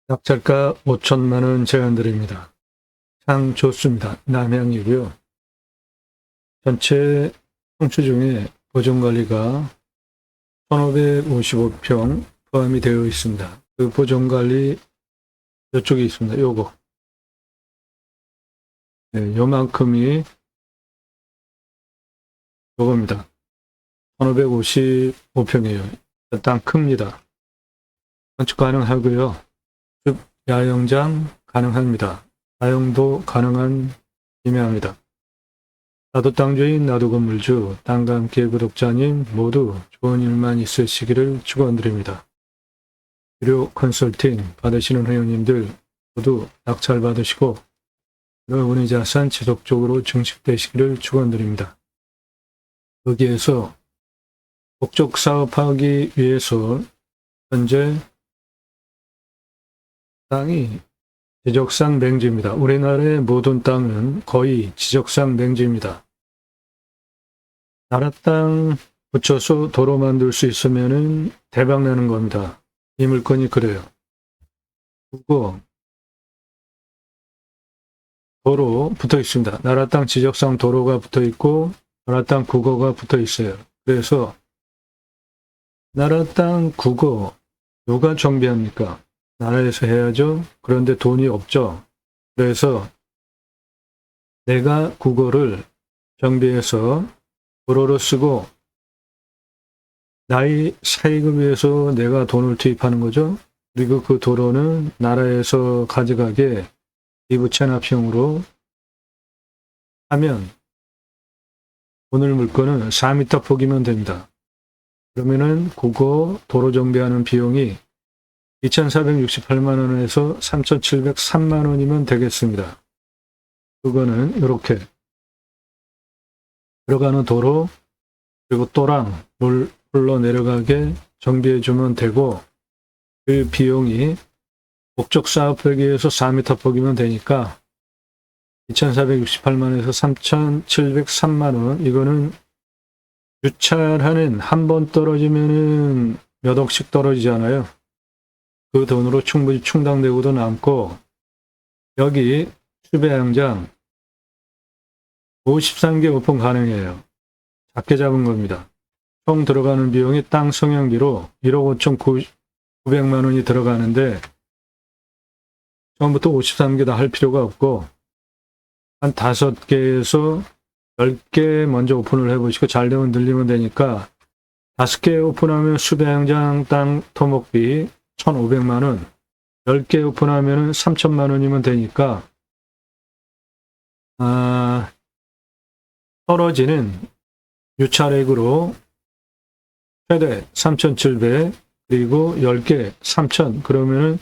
낙찰가 5천만 원 제안드립니다. 참 좋습니다. 남향이고요. 전체 청취 중에 보존관리가 1555평 포함이 되어 있습니다. 그 보존관리 이쪽에 있습니다. 요거. 네, 요만큼이 요겁니다. 1555평이에요. 땅 큽니다. 건축 가능하고요. 즉 야영장 가능합니다. 사용도 가능한 임야입니다. 나도 땅주인, 나도 건물주, 땅과 함께 구독자님 모두 좋은 일만 있으시기를 축원드립니다. 유료 컨설팅 받으시는 회원님들 모두 낙찰 받으시고 여러분의 자산 지속적으로 증식되시기를 축원드립니다. 여기에서 목적 사업하기 위해서 현재 땅이 지적상 맹지입니다. 우리나라의 모든 땅은 거의 지적상 맹지입니다. 나라 땅 붙여서 도로 만들 수 있으면 대박 나는 겁니다. 이 물건이 그래요. 그리고 도로 붙어 있습니다. 나라 땅 지적상 도로가 붙어 있고 나라 땅 국어가 붙어 있어요. 그래서 나라 땅 국어 누가 정비합니까? 나라에서 해야죠. 그런데 돈이 없죠. 그래서 내가 국어를 정비해서 도로로 쓰고 나의 사익을 위해서 내가 돈을 투입하는 거죠. 그리고 그 도로는 나라에서 가져가게 기부 체납형으로 하면 오늘 물건은 4m 폭이면 됩니다. 그러면은 국어 도로 정비하는 비용이 2,468만 원에서 3,703만 원이면 되겠습니다. 그거는 이렇게 들어가는 도로 그리고 또랑 물 흘러내려가게 정비해주면 되고 그 비용이 목적 사업하기 위해서 4m 폭이면 되니까 2,468만 원에서 3,703만 원 이거는 유찰하는 한 번 떨어지면은 몇 억씩 떨어지잖아요. 그 돈으로 충분히 충당되고도 남고 여기 수배양장 53개 오픈 가능해요. 작게 잡은 겁니다. 총 들어가는 비용이 땅 성형비로 1억 5,900만 원이 들어가는데 처음부터 53개 다 할 필요가 없고 한 5개에서 10개 먼저 오픈을 해보시고 잘 되면 늘리면 되니까 5개 오픈하면 수배양장 땅 토목비 1,500만 원 10개 오픈하면 3천만 원이면 되니까 떨어지는 유찰액으로 최대 3,700 그리고 10개 3,000 그러면은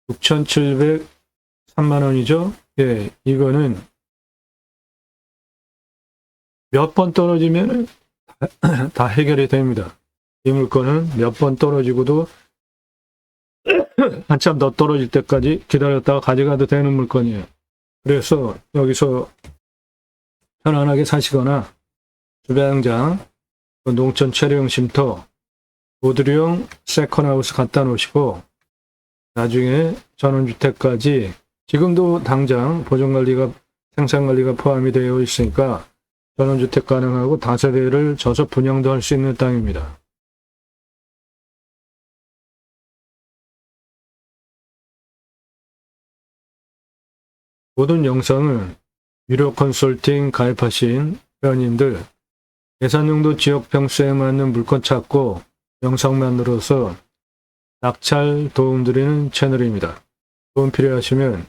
6,703만 원이죠. 예, 이거는 몇 번 떨어지면 다 해결이 됩니다. 이 물건은 몇 번 떨어지고도 한참 더 떨어질 때까지 기다렸다가 가져가도 되는 물건이에요. 그래서 여기서 편안하게 사시거나 주배양장, 농촌 체류용 쉼터, 모듈형 세컨하우스 갖다 놓으시고 나중에 전원주택까지 지금도 당장 보존관리가 생산관리가 포함이 되어 있으니까 전원주택 가능하고 다세대를 져서 분양도 할 수 있는 땅입니다. 모든 영상은 유료 컨설팅 가입하신 회원님들 예산용도 지역 평수에 맞는 물건 찾고 영상 만들어서 낙찰 도움드리는 채널입니다. 도움 필요하시면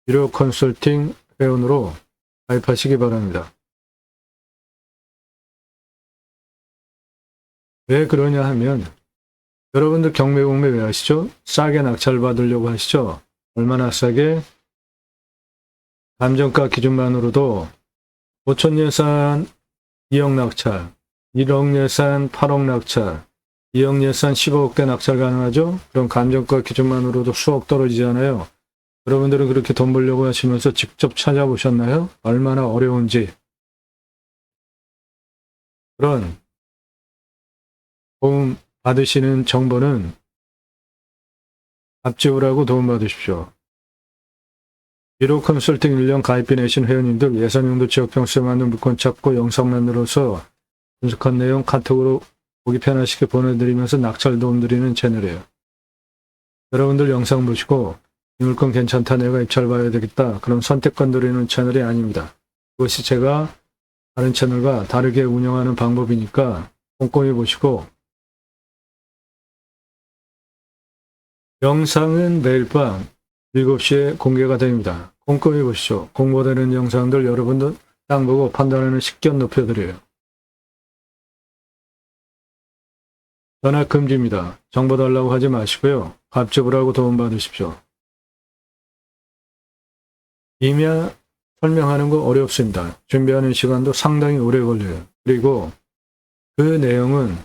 유료 컨설팅 회원으로 가입하시기 바랍니다. 왜 그러냐 하면 여러분들 경매공매 왜 하시죠? 싸게 낙찰 받으려고 하시죠? 얼마나 싸게? 감정가 기준만으로도 5천 예산 2억 낙찰, 1억 예산 8억 낙찰, 2억 예산 15억대 낙찰 가능하죠? 그럼 감정가 기준만으로도 수억 떨어지잖아요. 여러분들은 그렇게 돈 벌려고 하시면서 직접 찾아보셨나요? 얼마나 어려운지. 그런 도움 받으시는 정보는 앞지우라고 도움받으십시오. 유료 컨설팅 1년 가입비 내신 회원님들 예산용도 지역병수에 맞는 물건 찾고 영상 만들어서 분석한 내용 카톡으로 보기 편하시게 보내드리면서 낙찰 도움드리는 채널이에요. 여러분들 영상 보시고 이 물건 괜찮다, 내가 입찰 봐야 되겠다, 그럼 선택권 드리는 채널이 아닙니다. 그것이 제가 다른 채널과 다르게 운영하는 방법이니까 꼼꼼히 보시고, 영상은 매일 밤 7시에 공개가 됩니다. 꼼꼼히 보시죠. 공모되는 영상들 여러분들 땅 보고 판단하는 식견 높여드려요. 전화 금지입니다. 정보 달라고 하지 마시고요. 갑집을 하고 도움받으십시오. 임야 설명하는 거 어렵습니다. 준비하는 시간도 상당히 오래 걸려요. 그리고 그 내용은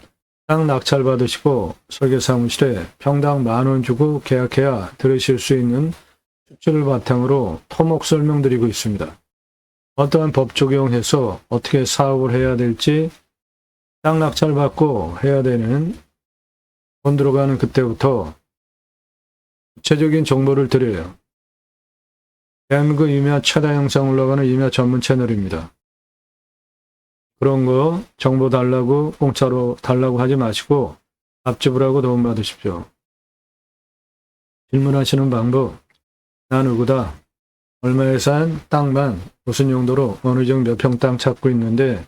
땅 낙찰 받으시고 설계사무실에 평당 10,000원 주고 계약해야 들으실 수 있는 수치를 바탕으로 토목 설명드리고 있습니다. 어떠한 법 적용해서 어떻게 사업을 해야 될지 땅 낙찰 받고 해야 되는 돈 들어가는 그때부터 구체적인 정보를 드려요. 대한민국 임야 최다 영상 올라가는 임야 전문 채널입니다. 그런 거 정보 달라고 공짜로 달라고 하지 마시고 앞집을 하고 도움받으십시오. 질문하시는 방법, 나 누구다, 얼마에 산 땅만 무슨 용도로 어느 정도 몇 평 땅 찾고 있는데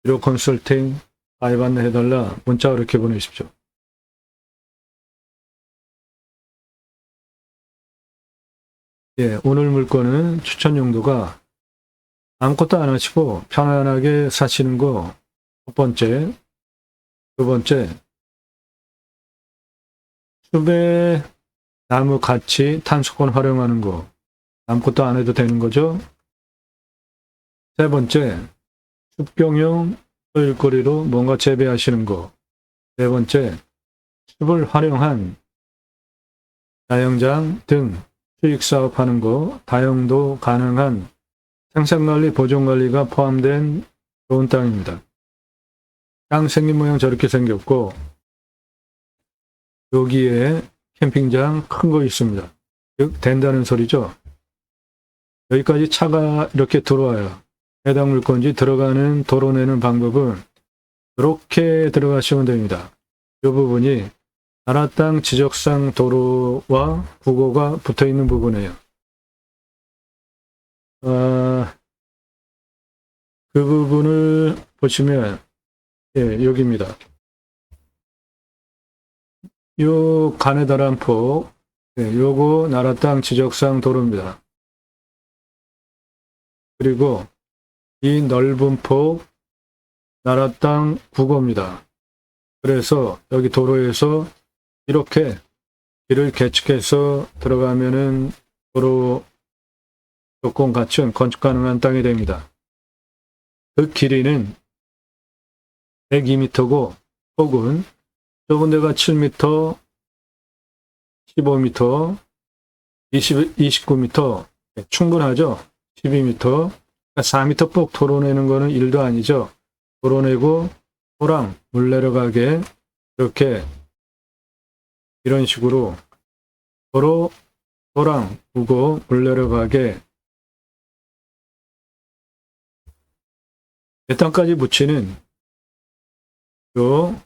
유료 컨설팅 가입 안내해달라 문자 이렇게 보내십시오. 예, 오늘 물건은 추천 용도가 아무것도 안 하시고 편안하게 사시는 거 첫 번째, 두 번째, 숲의 나무 가치 탄소권 활용하는 거 아무것도 안 해도 되는 거죠. 세 번째, 숲경용 일거리로 뭔가 재배하시는 거. 네 번째, 숲을 활용한 다용장 등 수익 사업하는 거, 다용도 가능한 생산관리, 보존관리가 포함된 좋은 땅입니다. 땅 생긴 모양 저렇게 생겼고 여기에 캠핑장 큰 거 있습니다. 즉 된다는 소리죠. 여기까지 차가 이렇게 들어와요. 해당 물건지 들어가는 도로 내는 방법은 이렇게 들어가시면 됩니다. 이 부분이 나라 땅 지적상 도로와 국어가 붙어있는 부분이에요. 그 부분을 보시면 예, 여기입니다. 요 가느다란 폭, 예, 요거 나라 땅 지적상 도로입니다. 그리고 이 넓은 폭 나라 땅 국어입니다. 그래서 여기 도로에서 이렇게 길을 개척해서 들어가면은 도로 조건 갖춘 건축 가능한 땅이 됩니다. 그 길이는 102m고 폭은 좁은 데가 7m, 15m, 29m 충분하죠. 12m, 4m 폭 도로 내는 거는 일도 아니죠. 도로 내고 호랑 물 내려가게 이렇게 이런 식으로 도로 호랑 우고 물 내려가게 배땅까지 붙이는 요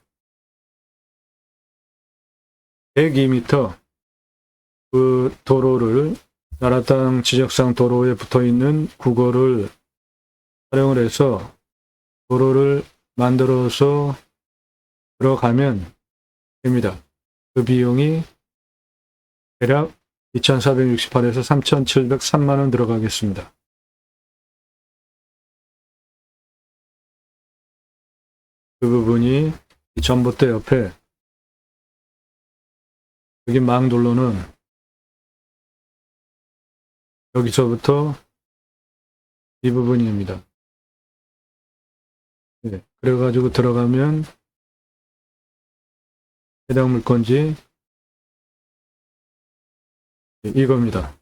102m 그 도로를 나라 땅 지적상 도로에 붙어 있는 국어를 활용을 해서 도로를 만들어서 들어가면 됩니다. 그 비용이 대략 2,468에서 3,703만 원 들어가겠습니다. 그 부분이 이 전봇대 옆에 여기 망 눌러는 여기서부터 이 부분입니다. 네, 그래가지고 들어가면 해당 물건지 이겁니다.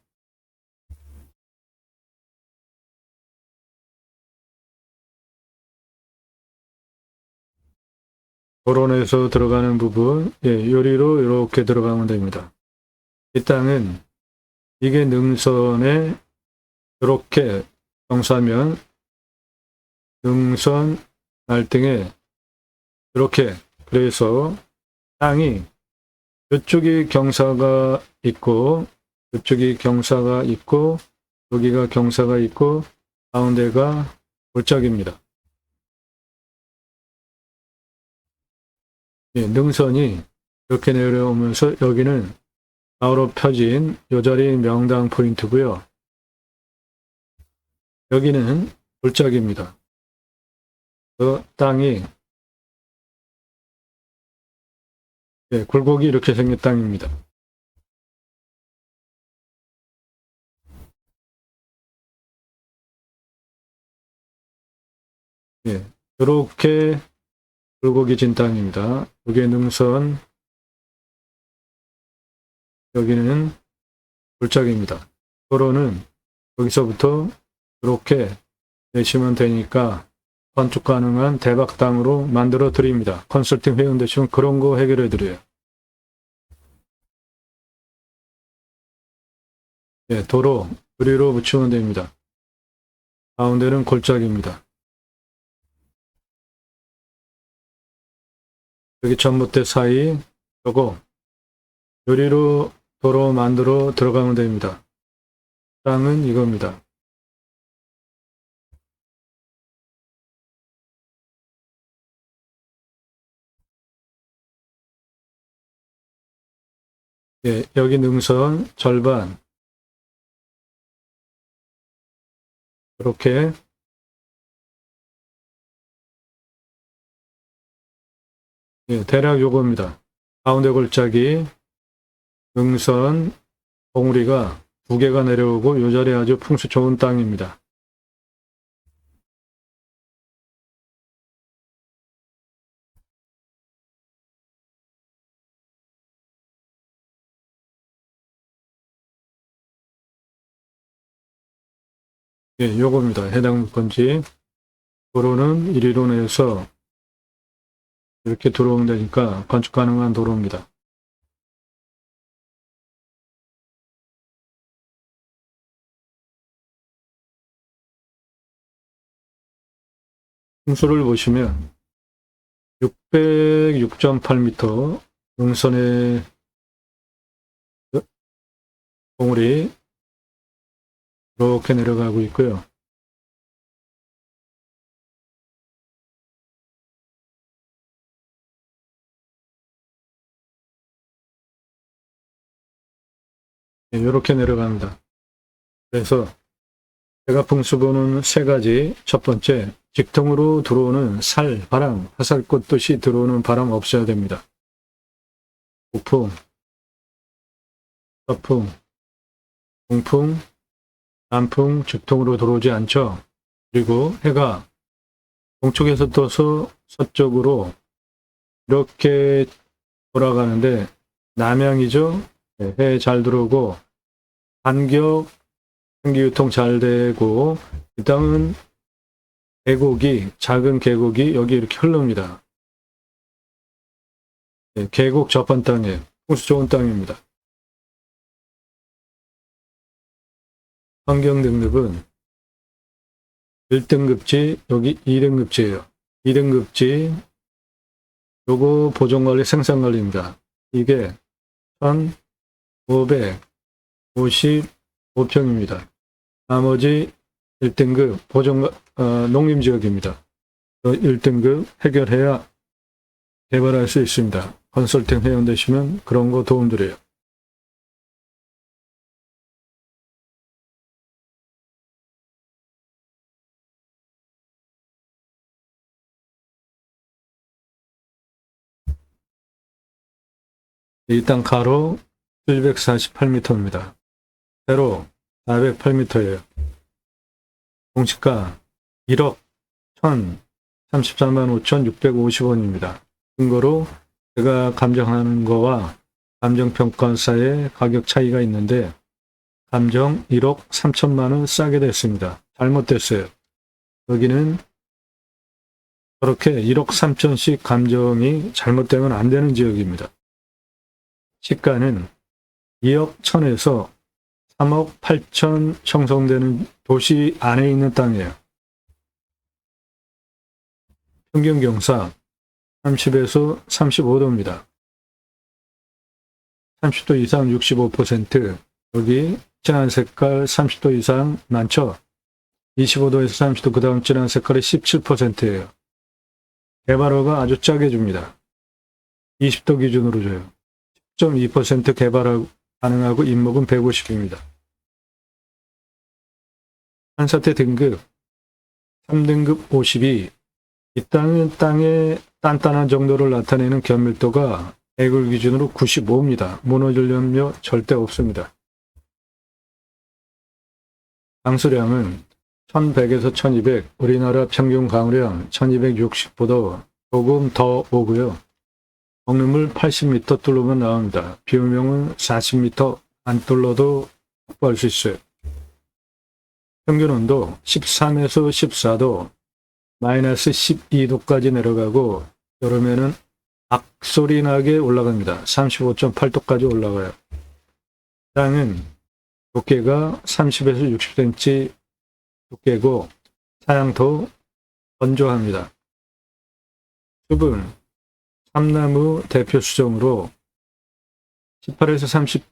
도론에서 들어가는 부분, 예, 요리로 이렇게 들어가면 됩니다. 이 땅은 이게 능선에 이렇게 경사면 능선 날등에 이렇게 그래서 땅이 이쪽이 경사가 있고 이쪽이 경사가 있고 여기가 경사가 있고 가운데가 골짜기입니다. 예, 능선이 이렇게 내려오면서 여기는 좌우로 펴진 요 자리 명당 포인트고요. 여기는 골짜기입니다. 그 땅이 예, 굴곡이 이렇게 생긴 땅입니다. 예, 이렇게 굴곡이 진 땅입니다. 여기 능선, 여기는 골짜기입니다. 도로는 여기서부터 이렇게 내시면 되니까 건축 가능한 대박 땅으로 만들어 드립니다. 컨설팅 회원 되시면 그런 거 해결해 드려요. 예, 도로 유리로 붙이면 됩니다. 가운데는 골짜기입니다. 여기 전봇대 사이 요거 유리로 도로 만들어 들어가면 됩니다. 땅은 이겁니다. 예, 여기 능선 절반 이렇게 예, 대략 요겁니다. 가운데 골짜기 능선 봉우리가 두 개가 내려오고 요 자리 아주 풍수 좋은 땅입니다. 예, 요겁니다. 해당 건지 도로는 1위로 내서 이렇게 들어오면 되니까 건축 가능한 도로입니다. 풍수를 보시면 606.8m 능선의 봉우리 이렇게 내려가고 있고요. 네, 이렇게 내려갑니다. 그래서 제가 풍수 보는 세 가지, 첫 번째, 직통으로 들어오는 살, 바람, 화살 꽂듯이 들어오는 바람 없어야 됩니다. 우풍, 서풍, 동풍, 남풍, 직통으로 들어오지 않죠. 그리고 해가 동쪽에서 떠서 서쪽으로 이렇게 돌아가는데 남향이죠. 네, 해 잘 들어오고 간격 생기유통 잘 되고 이 땅은 계곡이 작은 계곡이 여기 이렇게 흐릅니다. 네, 계곡 접한 땅에 풍수 좋은 땅입니다. 환경 등급은 1등급지 여기 2등급지예요. 2등급지 요거 보존관리 생산관리입니다. 이게 1555평입니다. 나머지 1등급 보존 농림지역입니다. 1등급 해결해야 개발할 수 있습니다. 컨설팅 회원 되시면 그런 거 도움 드려요. 이 땅 가로 748m입니다. 세로 408m예요. 공시가 1억 1,034만 5,650원입니다. 근거로 제가 감정하는 거와 감정평가사의 가격 차이가 있는데 감정 1억 3천만 원 싸게 됐습니다. 잘못됐어요. 여기는 그렇게 1억 3천씩 감정이 잘못되면 안 되는 지역입니다. 시가는 2억 1천에서 3억 8천 형성되는 도시 안에 있는 땅이에요. 평균 경사 30에서 35도입니다. 30도 이상 65%, 여기 진한 색깔 30도 이상 많죠? 25도에서 30도, 그 다음 진한 색깔이 17%예요. 개발허가 아주 짜게 줍니다. 20도 기준으로 줘요. 10.2% 개발 가능하고 인목은 150입니다. 한사태 등급 3등급 52. 이 땅은 땅의 단단한 정도를 나타내는 견밀도가 에글 기준으로 95입니다. 무너질 염려 절대 없습니다. 강수량은 1100에서 1200, 우리나라 평균 강우량 1260보다 조금 더 오고요. 먹는 물 80m 뚫으면 나옵니다. 비오명은 40m 안 뚫러도 확보할 수 있어요. 평균 온도 13에서 14도, 마이너스 12도까지 내려가고 여름에는 악소리 나게 올라갑니다. 35.8도까지 올라가요. 땅은 두께가 30에서 60cm 두께고 사양도 건조합니다. 숲은 삼나무 대표 수종으로 18에서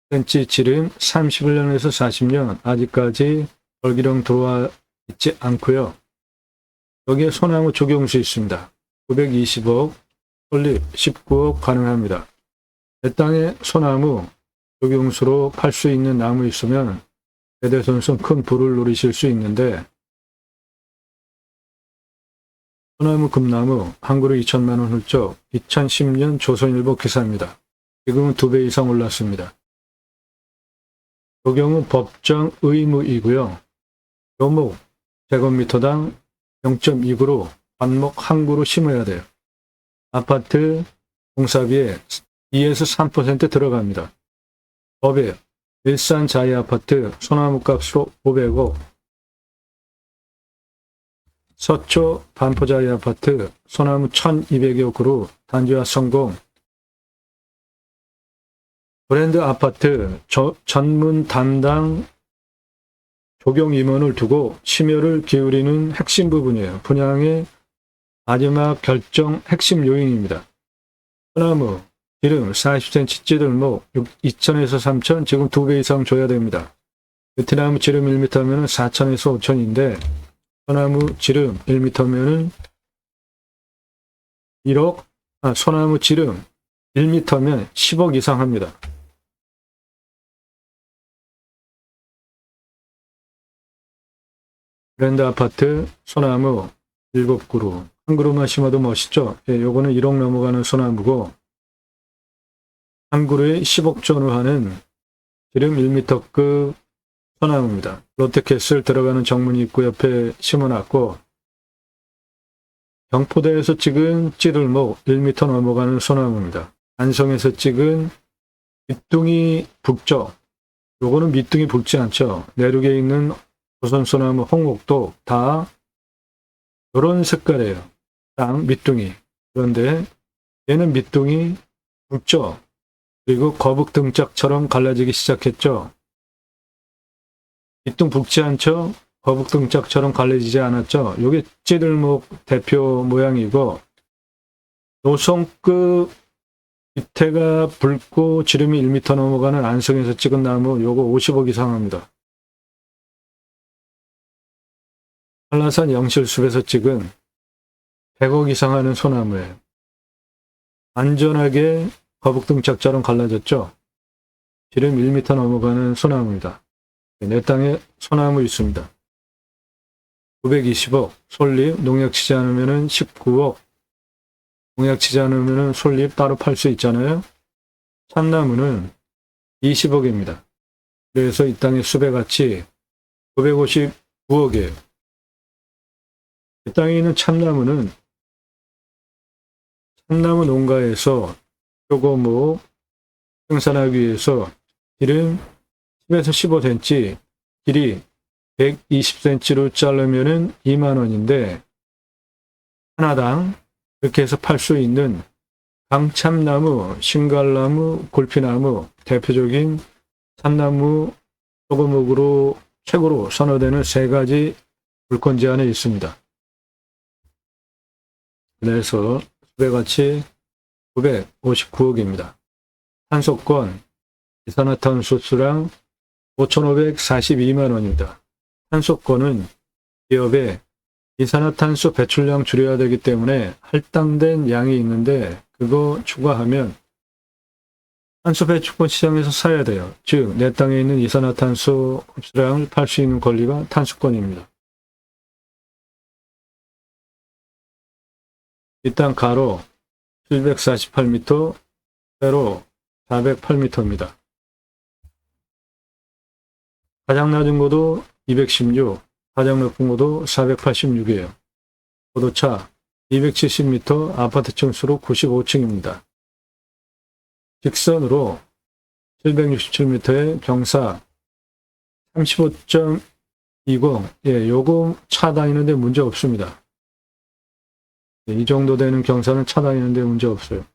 30cm 지름 31년에서 40년 아직까지 벌기령 들어와 있지 않고요. 여기에 소나무 조경수 있습니다. 920억, 설립 19억 가능합니다. 내 땅에 소나무 조경수로 팔 수 있는 나무 있으면 대대손손 큰 부를 누리실 수 있는데, 소나무 금나무 한 그루 2천만 원 훌쩍 2010년 조선일보 기사입니다. 지금은 2배 이상 올랐습니다. 조경은 법정 의무이고요. 묘목 제곱미터당 0.2그루 관목 한 그루 심어야 돼요. 아파트 공사비에 2에서 3% 들어갑니다. 법에 일산 자이 아파트 소나무 값으로 500억, 서초 반포자이 아파트 소나무 1200여 그루 단지화 성공. 브랜드 아파트 전문 담당 조경 임원을 두고 심혈을 기울이는 핵심 부분이에요. 분양의 마지막 결정 핵심 요인입니다. 소나무 기름 40cm 찌들목 2,000에서 3,000, 지금 2배 이상 줘야 됩니다. 베트나무 지름 1m면 4,000에서 5,000인데 소나무 지름 1m면 1억, 소나무 지름 1m면 10억 이상 합니다. 브랜드 아파트 소나무 7그루, 한 그루만 심어도 멋있죠? 예, 요거는 1억 넘어가는 소나무고 한 그루에 10억 전후하는 지름 1m급 소나무입니다. 롯데캐슬 들어가는 정문 입구 옆에 심어놨고, 경포대에서 찍은 찌들목 1m 넘어가는 소나무입니다. 안성에서 찍은 밑둥이 북쪽, 요거는 밑둥이 붉지 않죠. 내륙에 있는 조선 소나무 홍옥도 다 이런 색깔이에요. 땅 밑둥이. 그런데 얘는 밑둥이 붉죠. 그리고 거북 등짝처럼 갈라지기 시작했죠. 밑둥 붉지 않죠? 거북 등짝처럼 갈라지지 않았죠? 이게 찌들목 대표 모양이고, 노송급 밑에가 붉고 지름이 1m 넘어가는 안성에서 찍은 나무 요거 50억 이상 합니다. 한라산 영실숲에서 찍은 100억 이상 하는 소나무예요. 안전하게 거북등짝처럼 갈라졌죠. 지름 1m 넘어가는 소나무입니다. 내 땅에 소나무 있습니다. 920억, 솔잎, 농약 치지 않으면 19억, 농약 치지 않으면 솔잎 따로 팔 수 있잖아요. 참나무는 20억입니다. 그래서 이 땅의 수배가치 959억이에요. 이 땅에 있는 참나무는 참나무 농가에서 표고목 생산하기 위해서 지름 10에서 15cm, 길이 120cm로 자르면은 2만 원인데, 하나당 이렇게 해서 팔 수 있는 강참나무, 신갈나무, 골피나무, 대표적인 참나무 소금목으로 최고로 선호되는 세 가지 물권 제한이 있습니다. 그래서 수배가치 959억입니다. 탄소권, 이산화탄소 수량 5,542만 원입니다. 탄소권은 기업의 이산화탄소 배출량 줄여야 되기 때문에 할당된 양이 있는데 그거 추가하면 탄소 배출권 시장에서 사야 돼요. 즉, 내 땅에 있는 이산화탄소 흡수량을 팔 수 있는 권리가 탄소권입니다. 이 땅 가로 748m, 세로 408m입니다. 가장 낮은 고도 216, 가장 높은 고도 486이에요. 고도차 270m, 아파트 층수로 95층입니다. 직선으로 767m의 경사 35.20, 요거 차 다니는데 문제 없습니다. 이 정도 되는 경사는 차 다니는데 문제 없어요.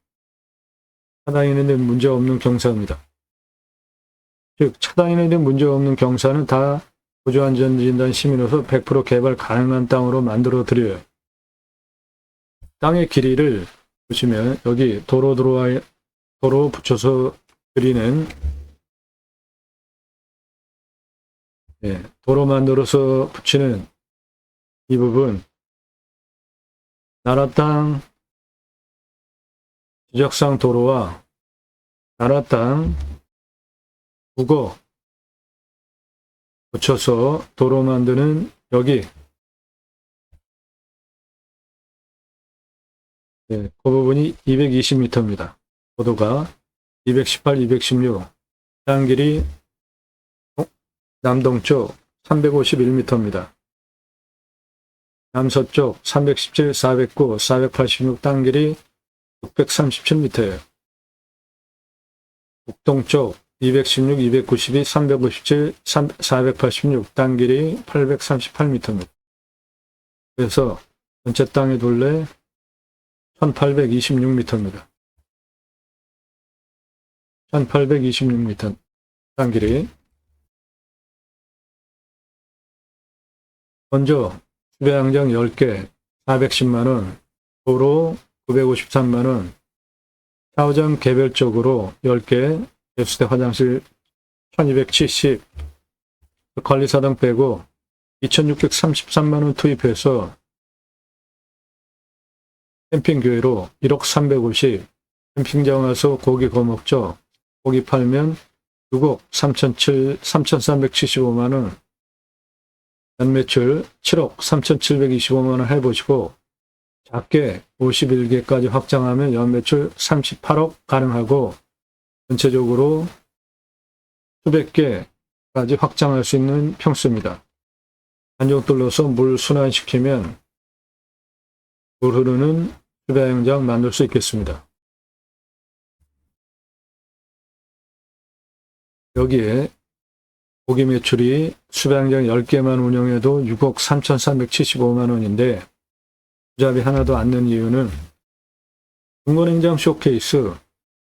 차 다니는데 문제 없는 경사입니다. 즉, 차 다니는데 문제 없는 경사는 다 보조안전진단 시민으로서 100% 개발 가능한 땅으로 만들어 드려요. 땅의 길이를 보시면 여기 도로 붙여서 드리는 도로 만들어서 붙이는 이 부분 나라 땅 지적상 도로와 나라 땅 국어 붙여서 도로 만드는 여기 그 부분이 220m입니다. 고도가 218, 216, 땅 길이 남동쪽 351m입니다. 남서쪽 317, 409, 486 땅 길이 637m예요. 북동쪽 216, 292, 357, 486 땅 길이 838m입니다. 그래서 전체 땅의 둘레 1826m입니다. 1826m 땅 길이. 먼저 수배양장 10개 410만원, 도로 953만원, 샤워장 개별적으로 10개, 배수대 화장실 1270, 관리사당 빼고 2633만원 투입해서 캠핑교회로 1억 350, 캠핑장 와서 고기 구워 먹죠. 고기 팔면 6억 3,375만원, 연매출 7억 3,725만원 해보시고 작게 51개까지 확장하면 연매출 38억 가능하고 전체적으로 수백 개까지 확장할 수 있는 평수입니다. 안정 뚫어서 물 순환시키면 물 흐르는 수배양장 만들 수 있겠습니다. 여기에 고기 매출이 수배양장 10개만 운영해도 6억 3,375만원인데 투잡이 하나도 안 는 이유는 중고냉장 쇼케이스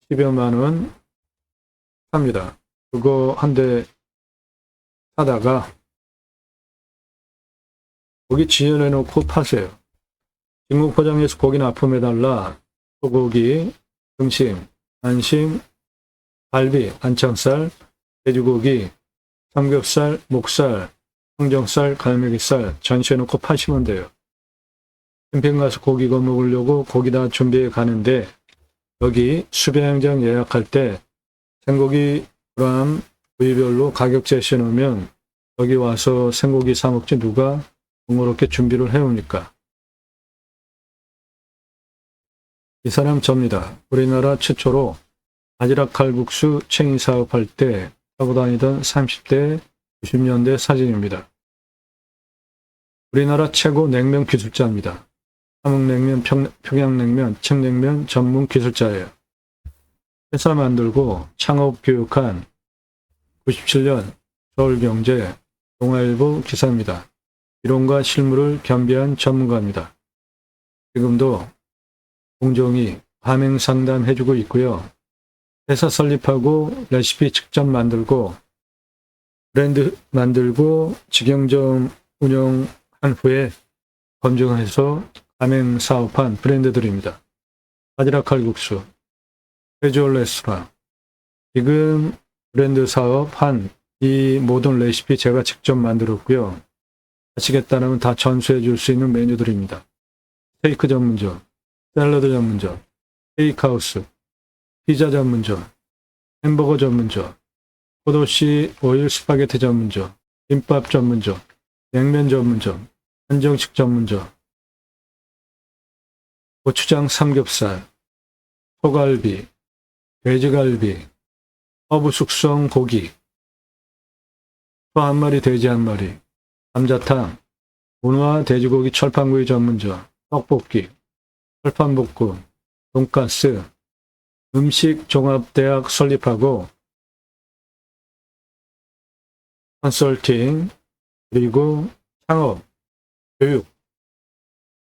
10여만원 삽니다. 그거 한 대 사다가 고기 지연해 놓고 파세요. 진공 포장해서 고기 납품해달라. 소고기, 등심, 안심, 갈비, 안창살, 돼지고기, 삼겹살, 목살, 항정살, 갈매기살 전시해놓고 파시면 돼요. 캠핑 가서 고기 구워 먹으려고 고기 다 준비해 가는데 여기 수배양장 예약할 때 생고기 그램 부위별로 가격 제시해 놓으면 여기 와서 생고기 사 먹지 누가 번거롭게 준비를 해옵니까? 이 사람 접니다. 우리나라 최초로 바지락 칼국수 체인 사업할 때 하고 다니던 30대 90년대 사진입니다. 우리나라 최고 냉면 기술자입니다. 함흥냉면, 평양냉면, 칡냉면 전문 기술자예요. 회사 만들고 창업 교육한 97년 서울경제 동아일보 기사입니다. 이론과 실무를 겸비한 전문가입니다. 지금도 공정위 가맹 상담 해주고 있고요. 회사 설립하고 레시피 직접 만들고 브랜드 만들고 직영점 운영한 후에 검증해서 가맹 사업한 브랜드들입니다. 바지락 칼국수, 캐주얼 레스토랑, 지금 브랜드 사업한 이 모든 레시피 제가 직접 만들었고요. 하시겠다면 다 전수해 줄 수 있는 메뉴들입니다. 스테이크 전문점, 샐러드 전문점, 스테이크하우스, 피자 전문점, 햄버거 전문점, 포도씨 오일 스파게티 전문점, 김밥 전문점, 냉면 전문점, 한정식 전문점, 고추장 삼겹살, 소갈비, 돼지갈비, 허브 숙성 고기, 소 한 마리, 돼지 한 마리, 감자탕, 문화 돼지고기 철판구이 전문점, 떡볶이, 철판볶음, 돈가스, 음식종합대학 설립하고 컨설팅, 그리고 창업, 교육,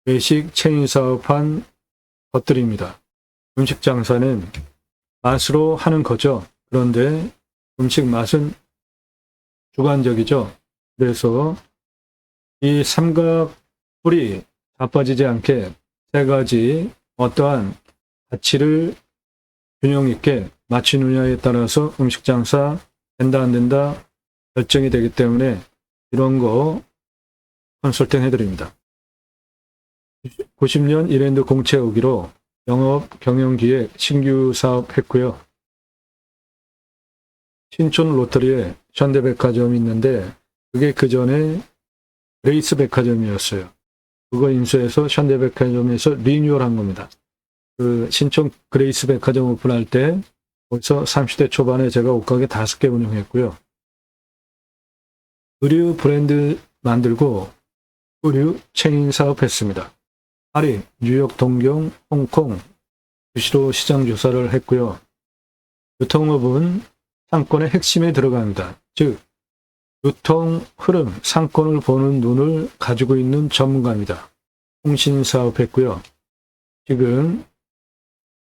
외식 체인 사업한 것들입니다. 음식 장사는 맛으로 하는 거죠. 그런데 음식 맛은 주관적이죠. 그래서 이 삼각뿔이 자빠지지 않게 세 가지 어떠한 가치를 균형 있게 맞추느냐에 따라서 음식 장사 된다 안 된다 결정이 되기 때문에 이런 거 컨설팅 해드립니다. 90년 이랜드 공채 오기로 영업 경영기획 신규 사업 했고요. 신촌 로터리에 현대백화점이 있는데 그게 그 전에 그레이스 백화점이었어요. 그거 인수해서 현대백화점에서 리뉴얼한 겁니다. 그 신촌 그레이스 백화점 오픈할 때 거기서 30대 초반에 제가 옷가게 5개 운영했고요. 의류 브랜드 만들고 의류 체인 사업했습니다. 파리, 뉴욕, 동경, 홍콩, 수시로 시장 조사를 했고요. 유통업은 상권의 핵심에 들어갑니다. 즉 유통 흐름, 상권을 보는 눈을 가지고 있는 전문가입니다. 통신 사업했고요. 지금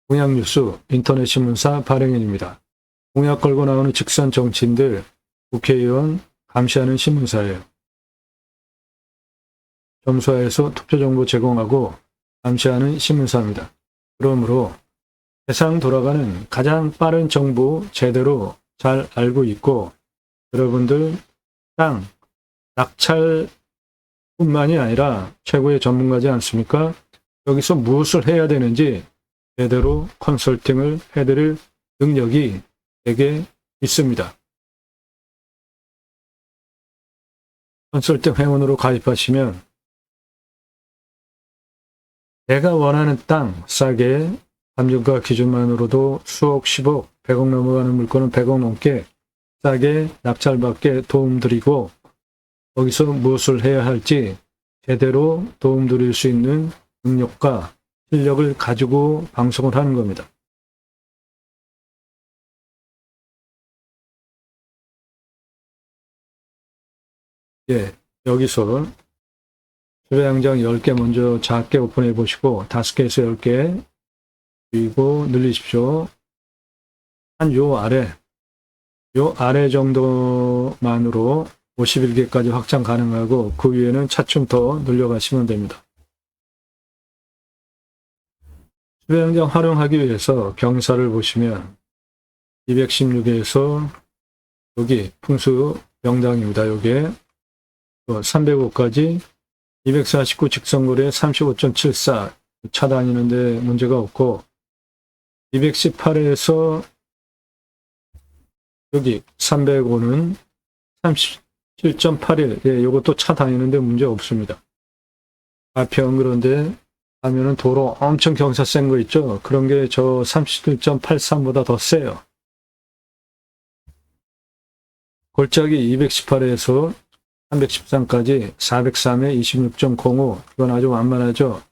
공약뉴스 인터넷 신문사 발행인입니다. 공약 걸고 나오는 직선 정치인들, 국회의원 감시하는 신문사예요. 점수화해서 투표 정보 제공하고 감시하는 신문사입니다. 그러므로 세상 돌아가는 가장 빠른 정보 제대로 잘 알고 있고 여러분들 땅, 낙찰뿐만이 아니라 최고의 전문가지 않습니까? 여기서 무엇을 해야 되는지 제대로 컨설팅을 해드릴 능력이 되게 있습니다. 컨설팅 회원으로 가입하시면 내가 원하는 땅 싸게 감정가 기준만으로도 수억, 10억, 100억 넘어가는 물건은 100억 넘게 싸게 낙찰받게 도움드리고 거기서 무엇을 해야 할지 제대로 도움드릴 수 있는 능력과 실력을 가지고 방송을 하는 겁니다. 예, 여기서 수배양장 10개 먼저 작게 오픈해 보시고 5개에서 10개 그리고 늘리십시오. 한 요 아래 정도만으로 51개까지 확장 가능하고 그 위에는 차츰 더 늘려가시면 됩니다. 수배양장 활용하기 위해서 경사를 보시면 216에서 여기 풍수 명당입니다. 요게 305까지 249 직선거리에 35.74 차 다니는데 문제가 없고 218에서 여기 305는 37.81 예, 요것도 차 다니는데 문제 없습니다. 가평 그런데 하면은 도로 엄청 경사 센 거 있죠? 그런 게 저 37.83보다 더 세요. 골짜기 218에서 313까지 403에 26.05 이건 아주 완만하죠.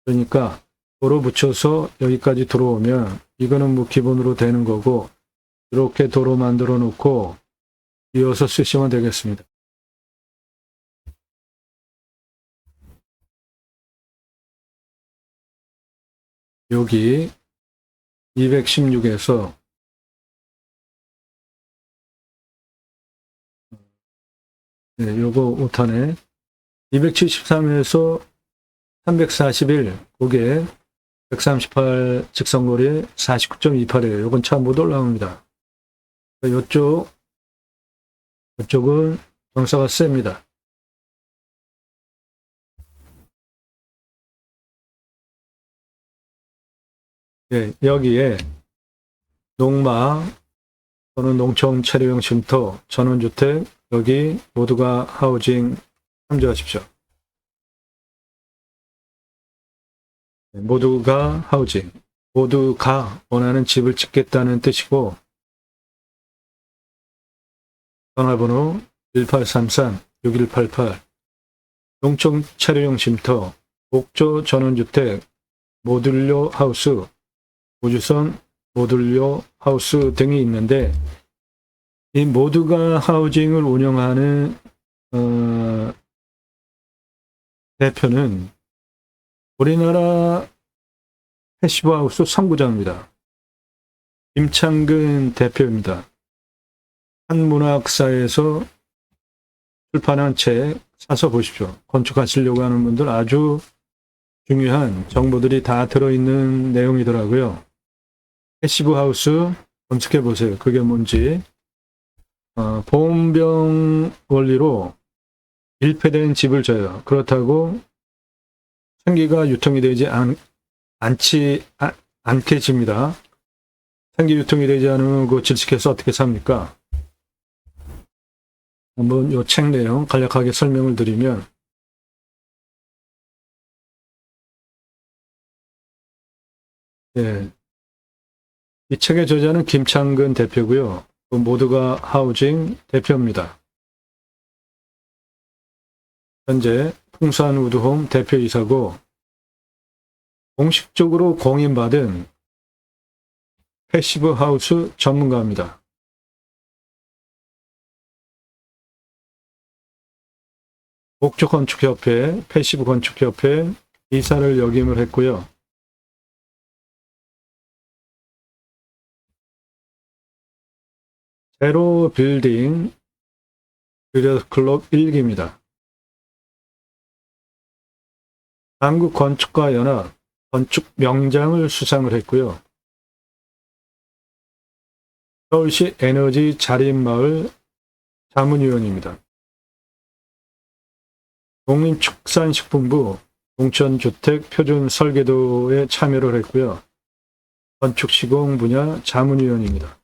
그러니까 도로 붙여서 여기까지 들어오면 이거는 뭐 기본으로 되는 거고 이렇게 도로 만들어 놓고 이어서 쓰시면 되겠습니다. 여기 216에서 요거 5탄에 273에서 341 그게 138 직선거리에 49.28이에요. 요건 차 못 올라옵니다. 요쪽은 경사가 셉니다. 예, 여기에 농막 또는 농촌 체류용 쉼터, 전원주택 여기 모두가 하우징 참조하십시오. 모두가 하우징, 모두가 원하는 집을 짓겠다는 뜻이고 전화번호 1833-6188 농촌 체류용 쉼터, 목조 전원주택, 모듈러 하우스, 우주선 모듈러 하우스 등이 있는데 이 모두가 하우징을 운영하는 대표는 우리나라 패시브하우스 선구자입니다. 김창근 대표입니다. 한문학사에서 출판한 책 사서 보십시오. 건축하시려고 하는 분들 아주 중요한 정보들이 다 들어있는 내용이더라고요. 패시브하우스 검색해 보세요. 그게 뭔지. 보온병 원리로 밀폐된 집을 져요. 그렇다고 생기가 유통이 되지 않게 집니다. 생기 유통이 되지 않으면 그 질식해서 어떻게 삽니까? 한번 요 책 내용 간략하게 설명을 드리면 예, 이 책의 저자는 김창근 대표고요. 모두가 하우징 대표입니다. 현재 풍산우드홈 대표이사고 공식적으로 공인받은 패시브 하우스 전문가입니다. 목조건축협회, 패시브 건축협회 이사를 역임을 했고요. 제로 빌딩 클럽 1기입니다. 한국건축가연합 건축 명장을 수상을 했고요. 서울시 에너지 자립마을 자문위원입니다. 농림축산식품부 농촌주택 표준 설계도에 참여를 했고요. 건축시공 분야 자문위원입니다.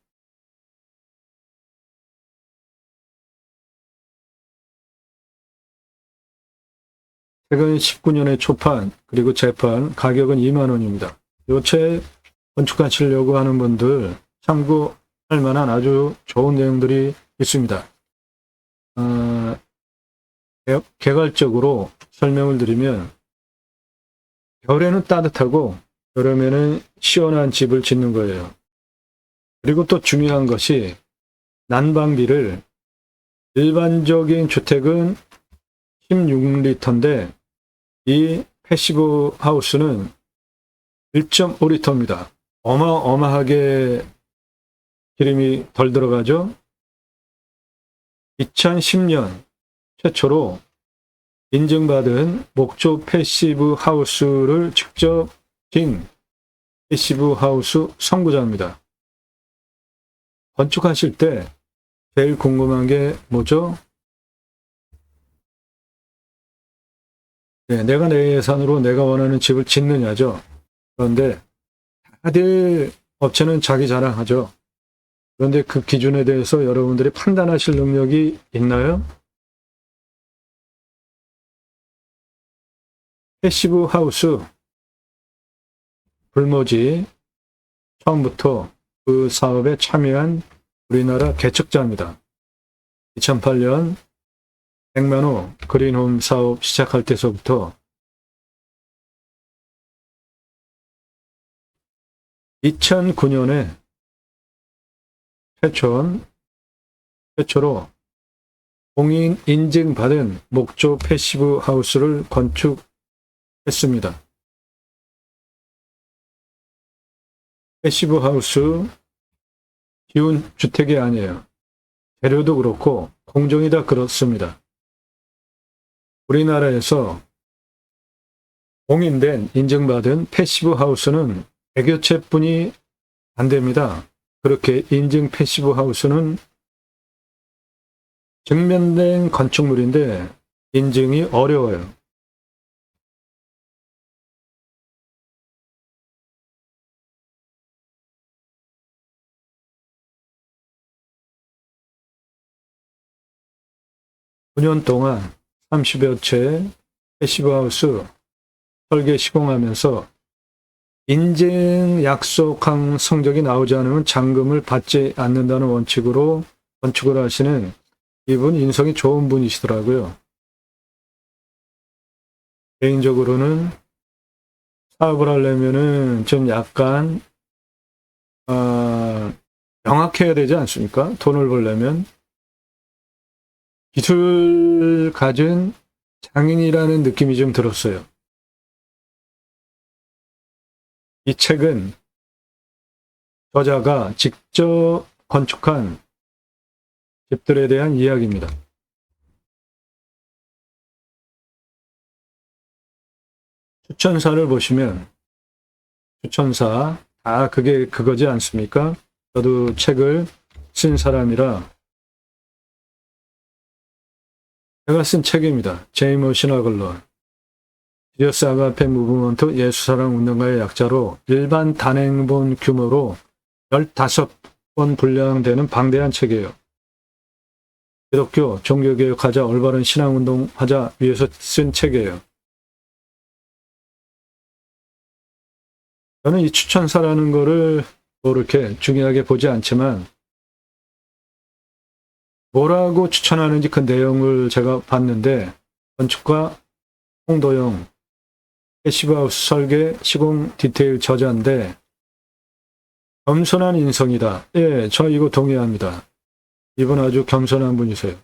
최근 19년에 초판 그리고 재판 가격은 2만 원입니다. 이 책 건축하시려고 하는 분들 참고할 만한 아주 좋은 내용들이 있습니다. 개괄적으로 설명을 드리면 겨울에는 따뜻하고 여름에는 시원한 집을 짓는 거예요. 그리고 또 중요한 것이 난방비를 일반적인 주택은 16리터인데 이 패시브 하우스는 1.5리터입니다. 어마어마하게 기름이 덜 들어가죠. 2010년 최초로 인증받은 목조 패시브 하우스를 직접 진 패시브 하우스 선구자입니다. 건축하실 때 제일 궁금한 게 뭐죠? 네, 내가 내 예산으로 내가 원하는 집을 짓느냐죠. 그런데 다들 업체는 자기 자랑하죠. 그런데 그 기준에 대해서 여러분들이 판단하실 능력이 있나요? 패시브 하우스 불모지 처음부터 그 사업에 참여한 우리나라 개척자입니다. 2008년 백만호 그린홈 사업 시작할 때서부터 2009년에 최초로 공인 인증받은 목조 패시브 하우스를 건축했습니다. 패시브 하우스 쉬운 주택이 아니에요. 재료도 그렇고 공정이 다 그렇습니다. 우리나라에서 공인된 인증받은 패시브 하우스는 100여 채뿐이 안 됩니다. 그렇게 인증 패시브 하우스는 증명된 건축물인데 인증이 어려워요. 구 년 동안 30여 채 패시브 하우스 설계 시공하면서 인증 약속한 성적이 나오지 않으면 잔금을 받지 않는다는 원칙으로 건축을 하시는 이분 인성이 좋은 분이시더라고요. 개인적으로는 사업을 하려면은 좀 약간 명확해야 되지 않습니까? 돈을 벌려면 기술 가진 장인이라는 느낌이 좀 들었어요. 이 책은 저자가 직접 건축한 집들에 대한 이야기입니다. 추천사를 보시면 추천사 그게 그거지 않습니까? 저도 책을 쓴 사람이라 제가 쓴 책입니다. 제이머 시나글러 지저스 아가페 무브먼트 예수사랑 운동가의 약자로 일반 단행본 규모로 15권 분량되는 방대한 책이에요. 기독교 종교개혁하자 올바른 신앙운동하자 위해서 쓴 책이에요. 저는 이 추천사라는 거를 뭐 이렇게 중요하게 보지 않지만 뭐라고 추천하는지 그 내용을 제가 봤는데 건축가 홍도영 패시브하우스 설계 시공 디테일 저자인데 겸손한 인성이다. 예, 저 이거 동의합니다. 이분 아주 겸손한 분이세요.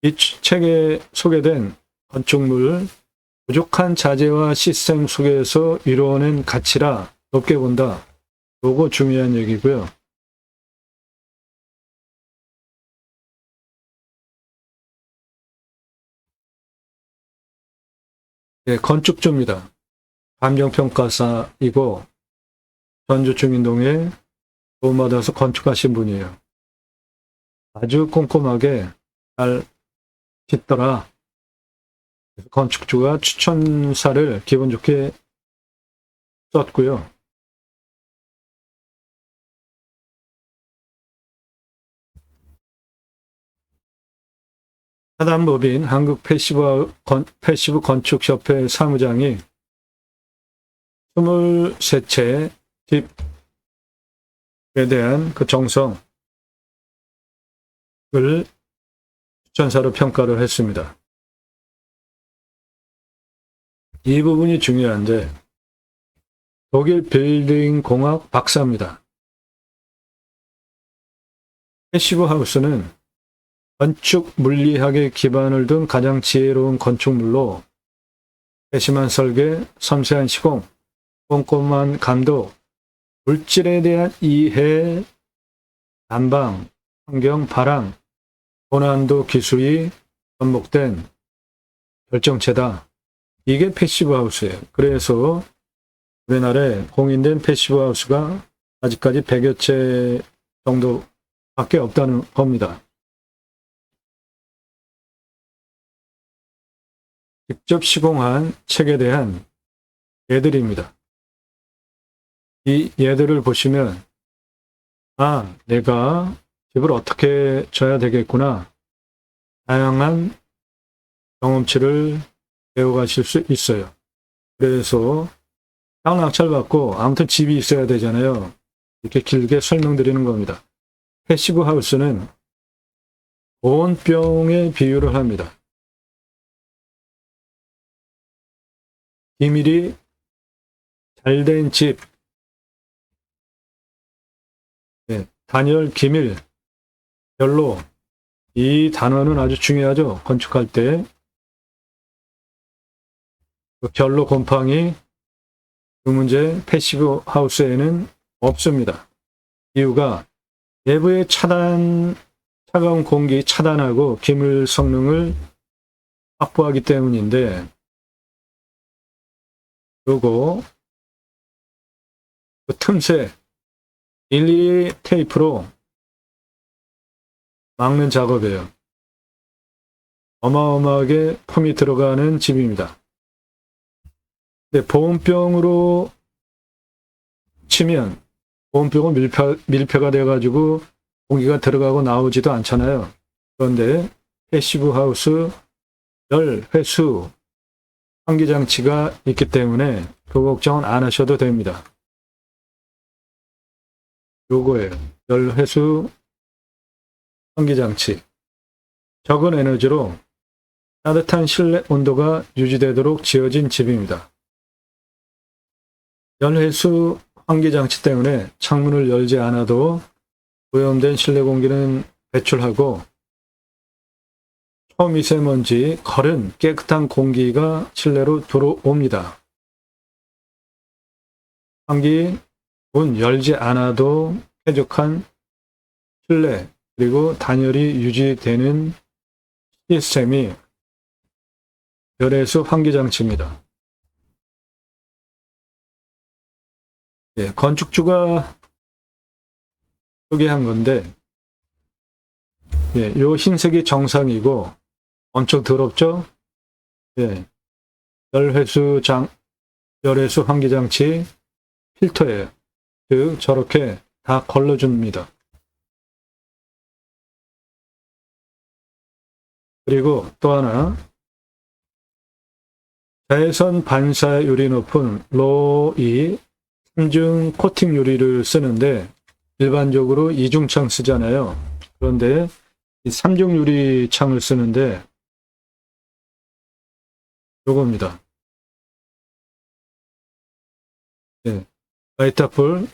이 책에 소개된 건축물 부족한 자재와 시스템 속에서 이루어낸 가치라 높게 본다. 요거 중요한 얘기고요. 예, 건축주입니다. 감정평가사이고 전주 중인동에 도움받아서 건축하신 분이에요. 아주 꼼꼼하게 잘 짓더라. 건축주가 추천사를 기분 좋게 썼고요. 사단법인 한국 패시브 건축협회 사무장이 23채 집에 대한 그 정성을 추천사로 평가를 했습니다. 이 부분이 중요한데 독일 빌딩 공학 박사입니다. 패시브 하우스는 건축 물리학의 기반을 둔 가장 지혜로운 건축물로 세심한 설계, 섬세한 시공, 꼼꼼한 감독, 물질에 대한 이해, 난방, 환경, 발암, 고난도 기술이 접목된 결정체다. 이게 패시브 하우스예요. 그래서 우리나라에 공인된 패시브 하우스가 아직까지 100여 채 정도밖에 없다는 겁니다. 직접 시공한 책에 대한 예들입니다. 이 예들을 보시면 내가 집을 어떻게 져야 되겠구나. 다양한 경험치를 배워가실 수 있어요. 그래서 땅 낙찰받고 아무튼 집이 있어야 되잖아요. 이렇게 길게 설명드리는 겁니다. 패시브 하우스는 보온병에 비유를 합니다. 기밀이 잘된 집, 단열, 기밀, 결로 이 단어는 아주 중요하죠. 건축할 때 그 결로 곰팡이 그 문제 패시브 하우스에는 없습니다. 이유가 내부의 차가운 공기 차단하고 기물 성능을 확보하기 때문인데, 요거 그 틈새 일일이 테이프로 막는 작업이에요. 어마어마하게 폼이 들어가는 집입니다. 근데 보온병으로 치면 보온병은 밀폐가 돼가지고 공기가 들어가고 나오지도 않잖아요. 그런데 패시브 하우스 열 회수 환기장치가 있기 때문에 그 걱정은 안 하셔도 됩니다. 요거예요. 열 회수 환기장치. 적은 에너지로 따뜻한 실내 온도가 유지되도록 지어진 집입니다. 열 회수 환기장치 때문에 창문을 열지 않아도 오염된 실내 공기는 배출하고 초미세먼지, 거른 깨끗한 공기가 실내로 들어옵니다. 환기 문 열지 않아도 쾌적한 실내 그리고 단열이 유지되는 시스템이 열회수 환기장치입니다. 예, 건축주가 소개한 건데, 예, 요 흰색이 정상이고 엄청 더럽죠? 예, 열회수 환기장치 필터예요. 즉 저렇게 다 걸러줍니다. 그리고 또 하나, 자외선 반사율이 높은 로이 3중 코팅 유리를 쓰는데 일반적으로 이중창 쓰잖아요. 그런데 이 3중 유리 창을 쓰는데 요겁니다. 예, 라이터풀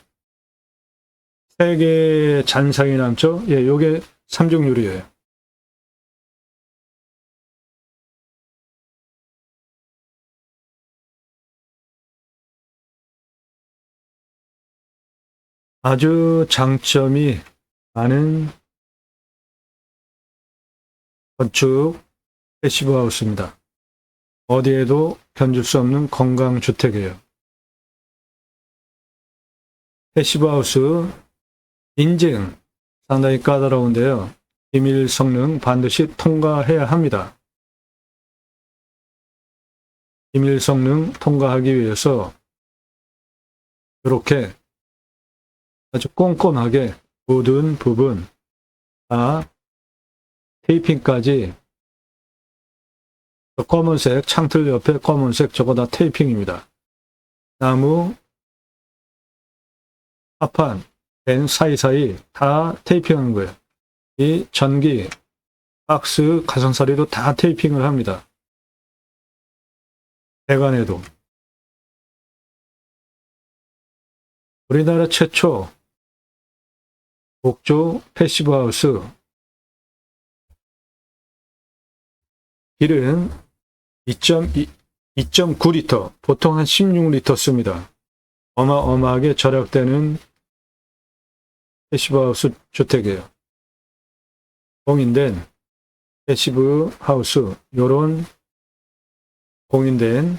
3개의 잔상이 남죠? 예, 요게 3중 유리예요. 아주 장점이 많은 건축 패시브 하우스입니다. 어디에도 견줄 수 없는 건강주택이에요. 패시브 하우스 인증 상당히 까다로운데요. 비밀 성능 반드시 통과해야 합니다. 비밀 성능 통과하기 위해서 이렇게 아주 꼼꼼하게 모든 부분 다 테이핑까지 검은색 창틀 옆에 검은색 저거 다 테이핑입니다. 나무 합판 펜 사이사이 다 테이핑하는 거예요. 이 전기 박스 가상사리도 다 테이핑을 합니다. 배관에도 우리나라 최초 목조 패시브 하우스 길은 2.9리터, 보통 한 16리터 씁니다. 어마어마하게 절약되는 패시브 하우스 주택이에요. 공인된 패시브 하우스, 요런 공인된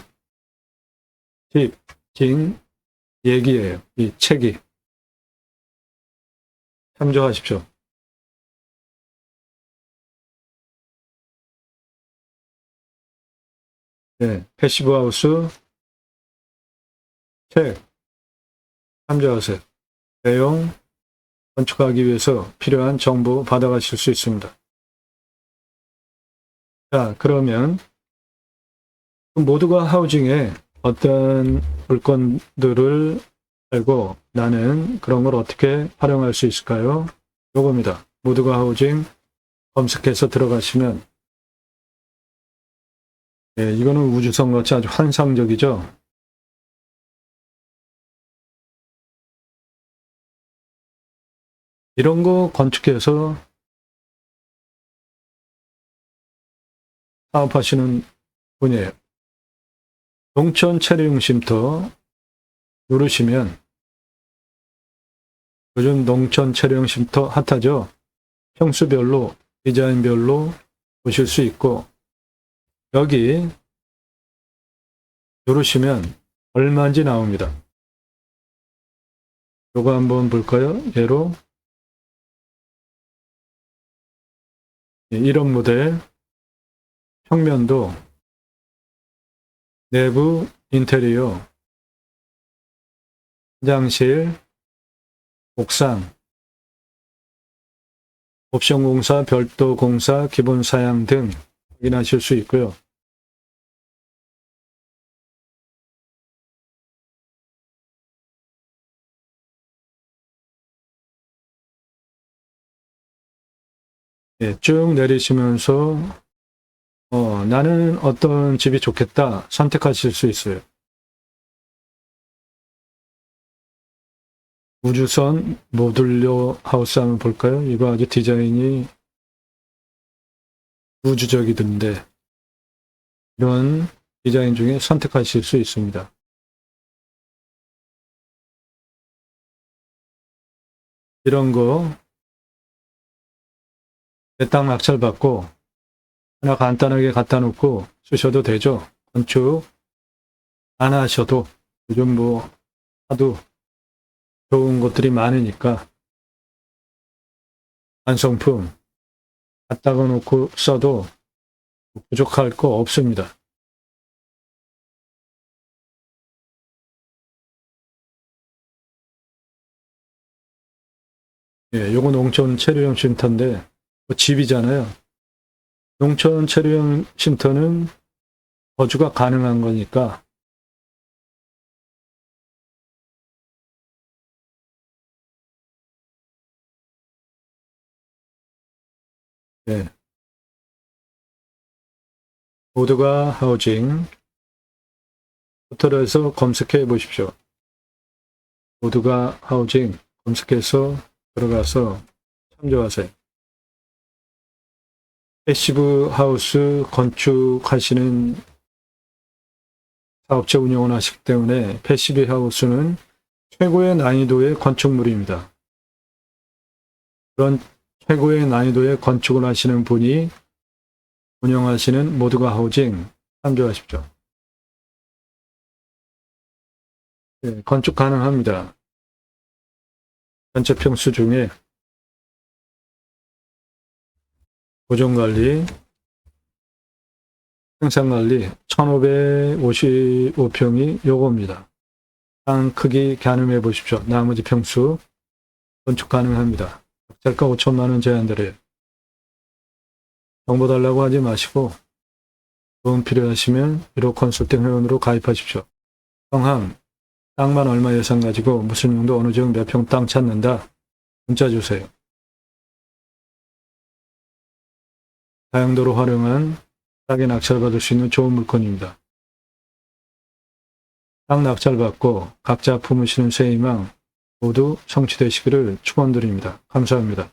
집, 진 얘기예요. 이 책이. 참조하십시오. 네, 패시브 하우스 책 참조하세요. 내용 건축하기 위해서 필요한 정보 받아가실 수 있습니다. 자, 그러면 모두가 하우징에 어떤 물건들을 알고 나는 그런 걸 어떻게 활용할 수 있을까요? 요겁니다. 모두가 하우징 검색해서 들어가시면 예, 이거는 우주선같이 아주 환상적이죠. 이런 거 건축해서 사업하시는 분이에요. 농촌 체류용 쉼터 누르시면 요즘 농촌 체류형 쉼터 핫하죠. 평수별로, 디자인별로 보실 수 있고, 여기 누르시면 얼마인지 나옵니다. 요거 한번 볼까요? 예로 이런 모델, 평면도, 내부 인테리어, 화장실, 옥상, 옵션 공사, 별도 공사, 기본 사양 등 확인하실 수 있고요. 예, 쭉 내리시면서 나는 어떤 집이 좋겠다 선택하실 수 있어요. 우주선 모듈러 하우스 한번 볼까요? 이거 아주 디자인이 우주적이던데 이런 디자인 중에 선택하실 수 있습니다. 이런 거 딱 낙찰받고 하나 간단하게 갖다 놓고 쓰셔도 되죠. 건축 안 하셔도 요즘 뭐 하도 좋은 것들이 많으니까 완성품 갖다가 놓고 써도 부족할 거 없습니다. 예, 요거 농촌 체류형 쉼터인데 집이잖아요. 농촌 체류형 쉼터는 거주가 가능한 거니까 예, 모두가 하우징 포털에서 검색해 보십시오. 모두가 하우징 검색해서 들어가서 참조하세요. 패시브 하우스 건축하시는 사업체 운영을 하시기 때문에 패시브 하우스는 최고의 난이도의 건축물입니다. 그런 최고의 난이도의 건축을 하시는 분이 운영하시는 모두가 하우징 참조하십시오. 네, 건축 가능합니다. 전체 평수 중에 고정관리, 생산관리 1555평이 요겁니다. 땅 크기 가늠해 보십시오. 나머지 평수 건축 가능합니다. 낙찰가 5천만원 제한드려요. 정보 달라고 하지 마시고 도움 필요하시면 1호 컨설팅 회원으로 가입하십시오. 성함, 땅만 얼마 예산 가지고 무슨 용도 어느 지역 몇 평 땅 찾는다. 문자 주세요. 다용도로 활용한 싸게 낙찰받을 수 있는 좋은 물건입니다. 땅 낙찰받고 각자 품으시는 새 희망 모두 성취되시기를 축원드립니다. 감사합니다.